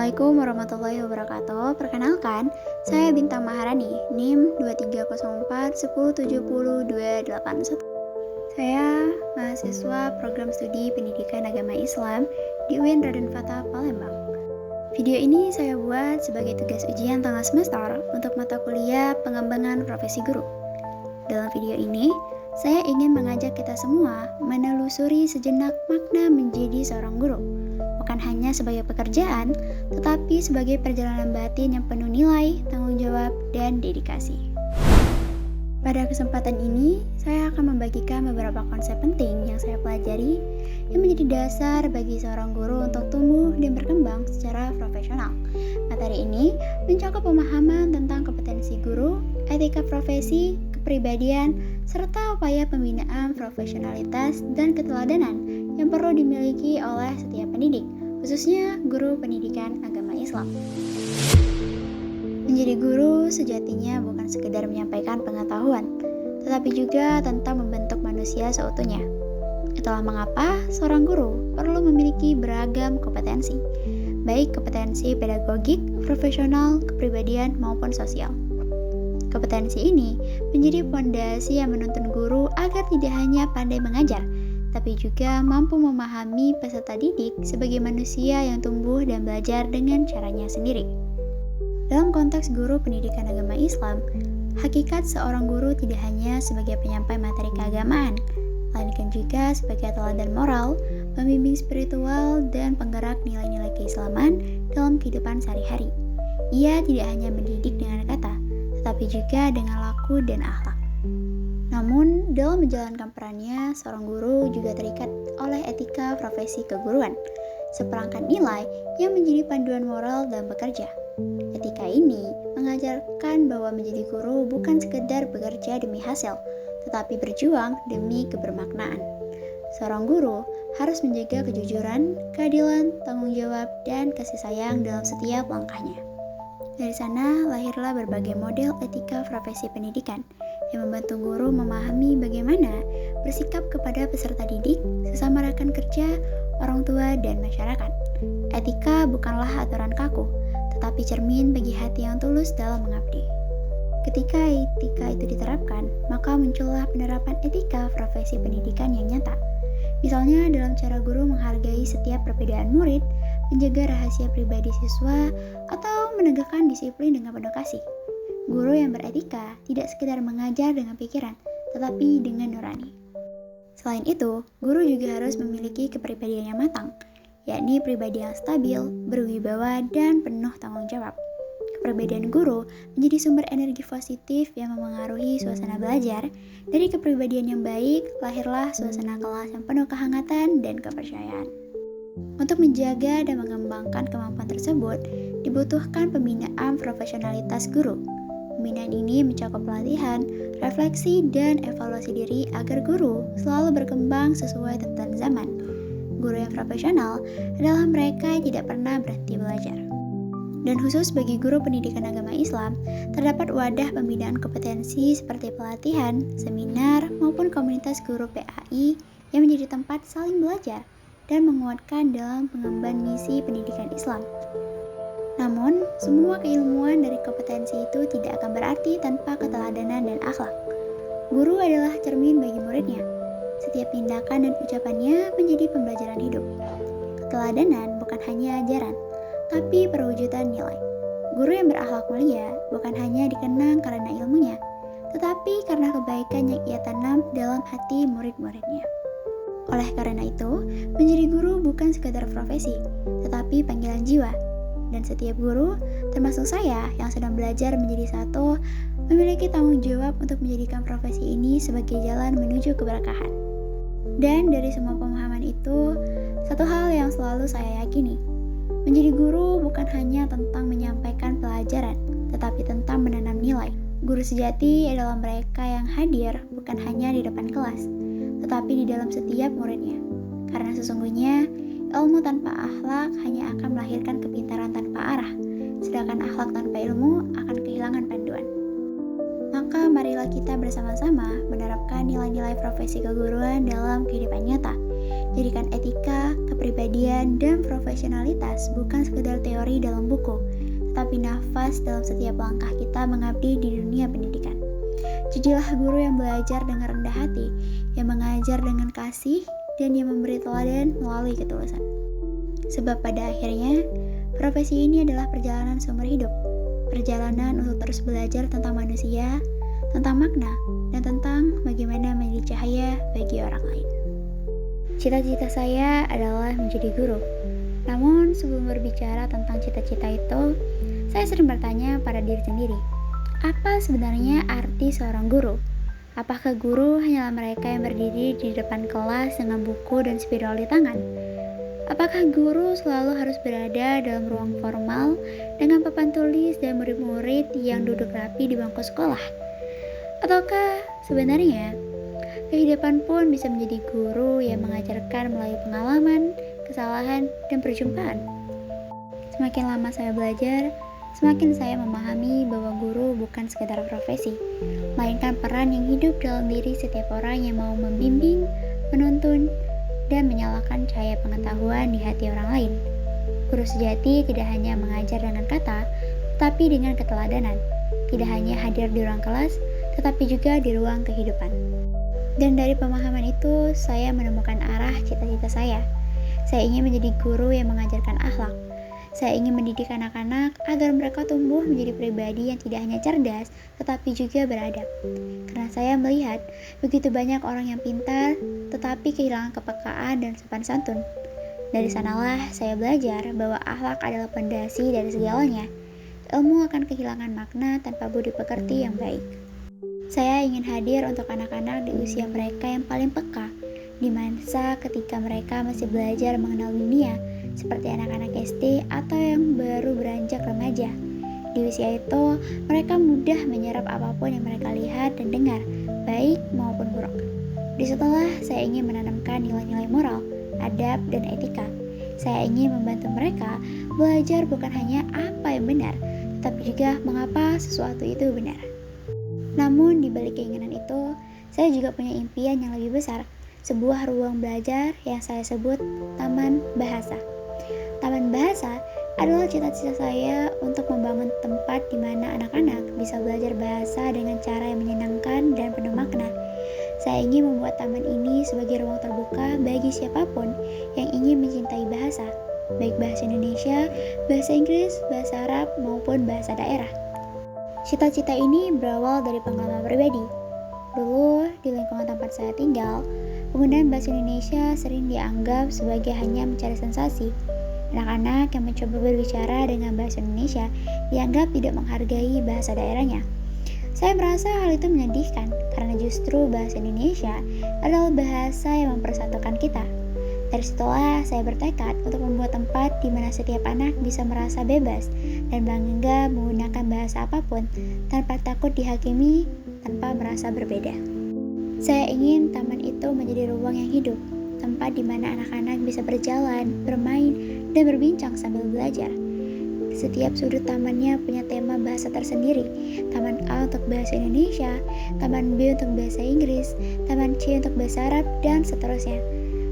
Assalamualaikum warahmatullahi wabarakatuh. Perkenalkan, saya Bintang Maharani, NIM 2304 Saya mahasiswa program studi Pendidikan Agama Islam di UIN Raden Fatah Palembang. Video ini saya buat sebagai tugas ujian tengah semester untuk mata kuliah Pengembangan Profesi Guru. Dalam video ini, saya ingin mengajak kita semua menelusuri sejenak makna menjadi seorang guru. Bukan hanya sebagai pekerjaan, tetapi sebagai perjalanan batin yang penuh nilai, tanggung jawab, dan dedikasi. Pada kesempatan ini, saya akan membagikan beberapa konsep penting yang saya pelajari yang menjadi dasar bagi seorang guru untuk tumbuh dan berkembang secara profesional. Materi ini mencakup pemahaman tentang kompetensi guru, etika profesi, kepribadian, serta upaya pembinaan profesionalitas dan keteladanan yang perlu dimiliki oleh setiap pendidik, khususnya guru pendidikan agama Islam. Menjadi guru sejatinya bukan sekedar menyampaikan pengetahuan, tetapi juga tentang membentuk manusia seutuhnya. Itulah mengapa seorang guru perlu memiliki beragam kompetensi, baik kompetensi pedagogik, profesional, kepribadian, maupun sosial. Kompetensi ini menjadi fondasi yang menuntun guru agar tidak hanya pandai mengajar, tapi juga mampu memahami peserta didik sebagai manusia yang tumbuh dan belajar dengan caranya sendiri. Dalam konteks guru pendidikan agama Islam, hakikat seorang guru tidak hanya sebagai penyampai materi keagamaan, melainkan juga sebagai teladan moral, pembimbing spiritual, dan penggerak nilai-nilai keislaman dalam kehidupan sehari-hari. Ia tidak hanya mendidik dengan kata, tetapi juga dengan laku dan akhlak. Namun, dalam menjalankan perannya, seorang guru juga terikat oleh etika profesi keguruan, seperangkat nilai yang menjadi panduan moral dalam bekerja. Etika ini mengajarkan bahwa menjadi guru bukan sekedar bekerja demi hasil, tetapi berjuang demi kebermaknaan. Seorang guru harus menjaga kejujuran, keadilan, tanggung jawab, dan kasih sayang dalam setiap langkahnya. Dari sana lahirlah berbagai model etika profesi pendidikan yang membantu guru memahami bagaimana bersikap kepada peserta didik, sesama rekan kerja, orang tua, dan masyarakat. Etika bukanlah aturan kaku, tetapi cermin bagi hati yang tulus dalam mengabdi. Ketika etika itu diterapkan, maka muncullah penerapan etika profesi pendidikan yang nyata. Misalnya dalam cara guru menghargai setiap perbedaan murid, menjaga rahasia pribadi siswa, atau menegakkan disiplin dengan penuh kasih. Guru yang beretika tidak sekedar mengajar dengan pikiran, tetapi dengan nurani. Selain itu, guru juga harus memiliki kepribadian yang matang, yakni pribadi yang stabil, berwibawa, dan penuh tanggung jawab. Kepribadian guru menjadi sumber energi positif yang memengaruhi suasana belajar. Dari kepribadian yang baik, lahirlah suasana kelas yang penuh kehangatan dan kepercayaan. Untuk menjaga dan mengembangkan kemampuan tersebut, dibutuhkan pembinaan profesionalitas guru. Pembinaan ini mencakup pelatihan, refleksi, dan evaluasi diri agar guru selalu berkembang sesuai tuntutan zaman. Guru yang profesional adalah mereka yang tidak pernah berhenti belajar. Dan khusus bagi guru pendidikan agama Islam, terdapat wadah pembinaan kompetensi seperti pelatihan, seminar, maupun komunitas guru PAI yang menjadi tempat saling belajar dan menguatkan dalam pengemban misi pendidikan Islam. Namun, semua keilmuan dari kompetensi itu tidak akan berarti tanpa keteladanan dan akhlak. Guru adalah cermin bagi muridnya. Setiap tindakan dan ucapannya menjadi pembelajaran hidup. Keteladanan bukan hanya ajaran, tapi perwujudan nilai. Guru yang berakhlak mulia bukan hanya dikenang karena ilmunya, tetapi karena kebaikan yang ia tanam dalam hati murid-muridnya. Oleh karena itu, menjadi guru bukan sekadar profesi, tetapi panggilan jiwa. Dan setiap guru, termasuk saya yang sedang belajar menjadi satu, memiliki tanggung jawab untuk menjadikan profesi ini sebagai jalan menuju keberkahan. Dan dari semua pemahaman itu, satu hal yang selalu saya yakini, menjadi guru bukan hanya tentang menyampaikan pelajaran, tetapi tentang menanam nilai. Guru sejati adalah mereka yang hadir bukan hanya di depan kelas, tetapi di dalam setiap muridnya. Karena sesungguhnya, ilmu tanpa akhlak hanya akan melahirkan kepintaran tanpa arah, sedangkan akhlak tanpa ilmu akan kehilangan panduan. Maka marilah kita bersama-sama menerapkan nilai-nilai profesi keguruan dalam kehidupan nyata. Jadikan etika, kepribadian, dan profesionalitas bukan sekedar teori dalam buku, tetapi nafas dalam setiap langkah kita mengabdi di dunia pendidikan. Jadilah guru yang belajar dengan rendah hati, yang mengajar dengan kasih, dan yang memberi teladan melalui ketulusan. Sebab pada akhirnya, profesi ini adalah perjalanan seumur hidup. Perjalanan untuk terus belajar tentang manusia, tentang makna, dan tentang bagaimana menjadi cahaya bagi orang lain. Cita-cita saya adalah menjadi guru. Namun sebelum berbicara tentang cita-cita itu, saya sering bertanya pada diri sendiri, apa sebenarnya arti seorang guru? Apakah guru hanyalah mereka yang berdiri di depan kelas dengan buku dan spidol di tangan? Apakah guru selalu harus berada dalam ruang formal dengan papan tulis dan murid-murid yang duduk rapi di bangku sekolah? Ataukah sebenarnya kehidupan pun bisa menjadi guru yang mengajarkan melalui pengalaman, kesalahan, dan perjumpaan? Semakin lama saya belajar, semakin saya memahami bahwa guru bukan sekedar profesi, melainkan peran yang hidup dalam diri setiap orang yang mau membimbing, menuntun, dan menyalakan cahaya pengetahuan di hati orang lain. Guru sejati tidak hanya mengajar dengan kata, tetapi dengan keteladanan. Tidak hanya hadir di ruang kelas, tetapi juga di ruang kehidupan. Dan dari pemahaman itu, saya menemukan arah cita-cita saya. Saya ingin menjadi guru yang mengajarkan akhlak. Saya ingin mendidik anak-anak agar mereka tumbuh menjadi pribadi yang tidak hanya cerdas, tetapi juga beradab. Karena saya melihat begitu banyak orang yang pintar, tetapi kehilangan kepekaan dan sopan santun. Dari sanalah saya belajar bahwa akhlak adalah pondasi dari segalanya. Ilmu akan kehilangan makna tanpa budi pekerti yang baik. Saya ingin hadir untuk anak-anak di usia mereka yang paling peka, di masa ketika mereka masih belajar mengenal dunia, seperti anak-anak SD atau yang baru beranjak remaja. Di usia itu, mereka mudah menyerap apapun yang mereka lihat dan dengar, baik maupun buruk. Disitulah saya ingin menanamkan nilai-nilai moral, adab, dan etika. Saya ingin membantu mereka belajar bukan hanya apa yang benar, tetapi juga mengapa sesuatu itu benar. Namun di balik keinginan itu, saya juga punya impian yang lebih besar, sebuah ruang belajar yang saya sebut Taman Bahasa. Taman Bahasa adalah cita-cita saya untuk membangun tempat di mana anak-anak bisa belajar bahasa dengan cara yang menyenangkan dan penuh makna. Saya ingin membuat taman ini sebagai ruang terbuka bagi siapapun yang ingin mencintai bahasa, baik bahasa Indonesia, bahasa Inggris, bahasa Arab, maupun bahasa daerah. Cita-cita ini berawal dari pengalaman pribadi. Dulu, di lingkungan tempat saya tinggal, penggunaan bahasa Indonesia sering dianggap sebagai hanya mencari sensasi. Anak-anak yang mencoba berbicara dengan bahasa Indonesia dianggap tidak menghargai bahasa daerahnya. Saya merasa hal itu menyedihkan karena justru bahasa Indonesia adalah bahasa yang mempersatukan kita. Dari situlah saya bertekad untuk membuat tempat di mana setiap anak bisa merasa bebas dan bangga menggunakan bahasa apapun tanpa takut dihakimi, tanpa merasa berbeda. Saya ingin taman itu menjadi ruang yang hidup, tempat di mana anak-anak bisa berjalan, bermain, dan berbincang sambil belajar. Setiap sudut tamannya punya tema bahasa tersendiri. Taman A untuk bahasa Indonesia, Taman B untuk bahasa Inggris, Taman C untuk bahasa Arab, dan seterusnya.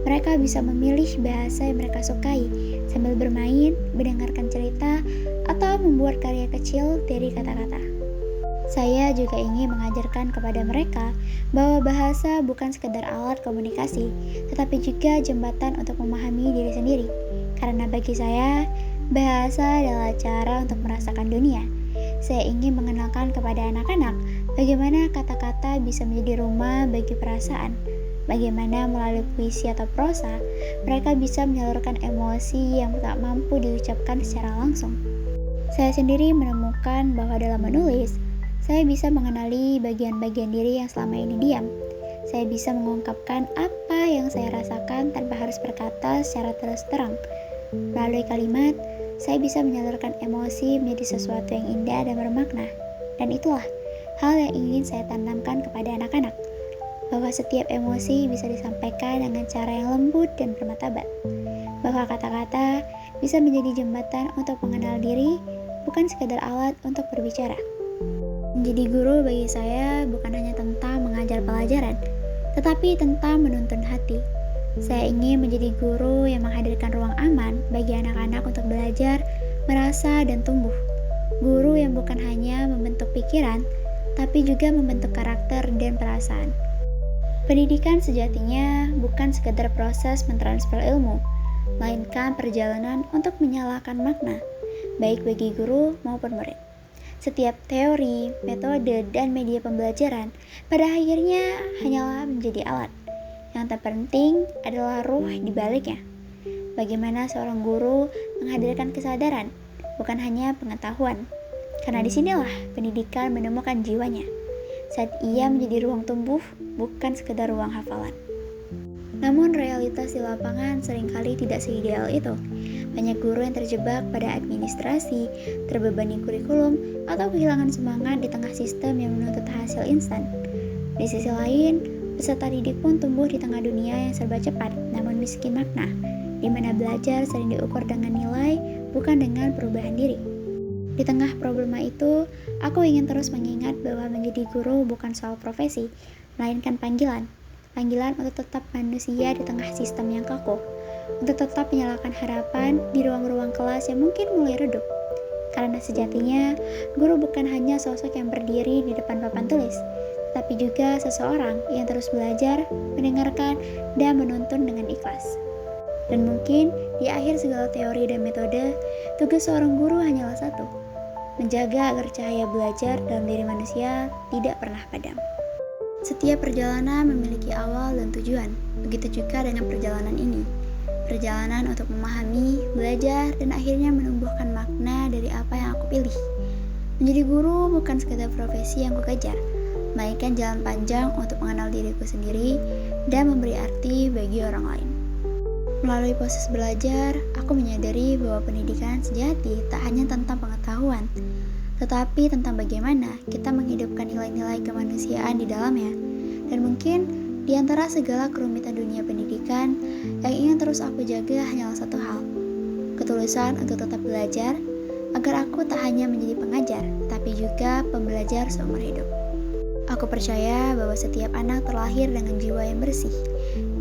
Mereka bisa memilih bahasa yang mereka sukai, sambil bermain, mendengarkan cerita, atau membuat karya kecil dari kata-kata. Saya juga ingin mengajarkan kepada mereka bahwa bahasa bukan sekedar alat komunikasi, tetapi juga jembatan untuk memahami diri sendiri. Karena bagi saya, bahasa adalah cara untuk merasakan dunia. Saya ingin mengenalkan kepada anak-anak bagaimana kata-kata bisa menjadi rumah bagi perasaan. Bagaimana melalui puisi atau prosa, mereka bisa menyalurkan emosi yang tak mampu diucapkan secara langsung. Saya sendiri menemukan bahwa dalam menulis, saya bisa mengenali bagian-bagian diri yang selama ini diam. Saya bisa mengungkapkan apa yang saya rasakan tanpa harus berkata secara terus terang. Melalui kalimat, saya bisa menyalurkan emosi menjadi sesuatu yang indah dan bermakna. Dan itulah hal yang ingin saya tanamkan kepada anak-anak, bahwa setiap emosi bisa disampaikan dengan cara yang lembut dan bermartabat, bahwa kata-kata bisa menjadi jembatan untuk mengenal diri, bukan sekadar alat untuk berbicara. Menjadi guru bagi saya bukan hanya tentang mengajar pelajaran, tetapi tentang menuntun hati. Saya ingin menjadi guru yang menghadirkan ruang aman bagi anak-anak untuk belajar, merasa, dan tumbuh. Guru yang bukan hanya membentuk pikiran, tapi juga membentuk karakter dan perasaan. Pendidikan sejatinya bukan sekedar proses mentransfer ilmu, melainkan perjalanan untuk menyalakan makna, baik bagi guru maupun murid. Setiap teori, metode, dan media pembelajaran pada akhirnya hanyalah menjadi alat. Yang terpenting adalah ruh di baliknya. Bagaimana seorang guru menghadirkan kesadaran, bukan hanya pengetahuan. Karena disinilah pendidikan menemukan jiwanya, saat ia menjadi ruang tumbuh, bukan sekedar ruang hafalan. Namun realitas di lapangan seringkali tidak seideal itu. Banyak guru yang terjebak pada administrasi, terbebani kurikulum, atau kehilangan semangat di tengah sistem yang menuntut hasil instan. Di sisi lain, peserta didik pun tumbuh di tengah dunia yang serba cepat, namun miskin makna, di mana belajar sering diukur dengan nilai, bukan dengan perubahan diri. Di tengah problema itu, aku ingin terus mengingat bahwa menjadi guru bukan soal profesi, melainkan panggilan. Panggilan untuk tetap manusia di tengah sistem yang kaku, untuk tetap menyalakan harapan di ruang-ruang kelas yang mungkin mulai redup. Karena sejatinya, guru bukan hanya sosok yang berdiri di depan papan tulis, tapi juga seseorang yang terus belajar, mendengarkan, dan menuntun dengan ikhlas. Dan mungkin di akhir segala teori dan metode, tugas seorang guru hanyalah satu: menjaga agar cahaya belajar dalam diri manusia tidak pernah padam. Setiap perjalanan memiliki awal dan tujuan, begitu juga dengan perjalanan ini. Perjalanan untuk memahami, belajar, dan akhirnya menumbuhkan makna dari apa yang aku pilih. Menjadi guru bukan sekedar profesi yang kukejar, melainkan jalan panjang untuk mengenal diriku sendiri dan memberi arti bagi orang lain. Melalui proses belajar, aku menyadari bahwa pendidikan sejati tak hanya tentang pengetahuan, tetapi tentang bagaimana kita menghidupkan nilai-nilai kemanusiaan di dalamnya. Dan mungkin di antara segala kerumitan dunia pendidikan, yang ingin terus aku jaga hanyalah satu hal: ketulusan untuk tetap belajar, agar aku tak hanya menjadi pengajar, tapi juga pembelajar seumur hidup. Aku percaya bahwa setiap anak terlahir dengan jiwa yang bersih,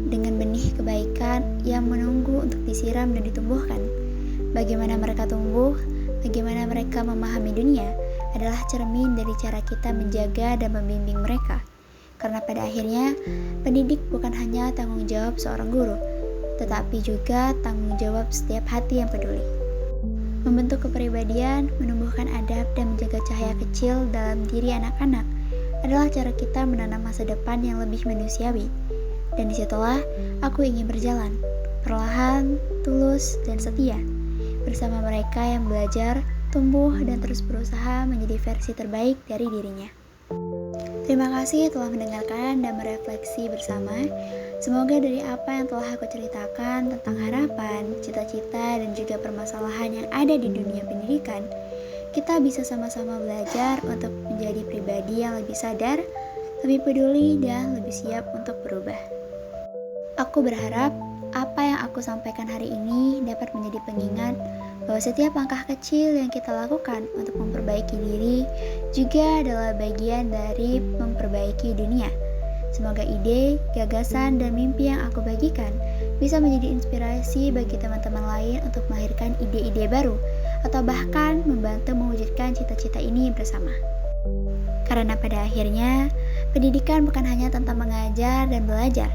dengan benih kebaikan yang menunggu untuk disiram dan ditumbuhkan. Bagaimana mereka tumbuh, bagaimana mereka memahami dunia, adalah cermin dari cara kita menjaga dan membimbing mereka. Karena pada akhirnya, pendidik bukan hanya tanggung jawab seorang guru, tetapi juga tanggung jawab setiap hati yang peduli. Membentuk kepribadian, menumbuhkan adab, dan menjaga cahaya kecil dalam diri anak-anak adalah cara kita menanam masa depan yang lebih manusiawi. Dan disitulah aku ingin berjalan, perlahan, tulus, dan setia, bersama mereka yang belajar, tumbuh, dan terus berusaha menjadi versi terbaik dari dirinya. Terima kasih telah mendengarkan dan merefleksi bersama. Semoga dari apa yang telah aku ceritakan tentang harapan, cita-cita, dan juga permasalahan yang ada di dunia pendidikan, kita bisa sama-sama belajar untuk menjadi pribadi yang lebih sadar, lebih peduli, dan lebih siap untuk berubah. Aku berharap apa yang aku sampaikan hari ini dapat menjadi pengingat bahwa setiap langkah kecil yang kita lakukan untuk memperbaiki diri juga adalah bagian dari memperbaiki dunia. Semoga ide, gagasan, dan mimpi yang aku bagikan bisa menjadi inspirasi bagi teman-teman lain untuk melahirkan ide-ide baru, atau bahkan membantu mewujudkan cita-cita ini bersama. Karena pada akhirnya, pendidikan bukan hanya tentang mengajar dan belajar,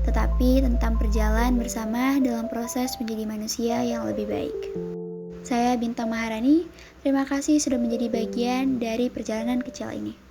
tetapi tentang berjalan bersama dalam proses menjadi manusia yang lebih baik. Saya Bintang Maharani, terima kasih sudah menjadi bagian dari perjalanan kecil ini.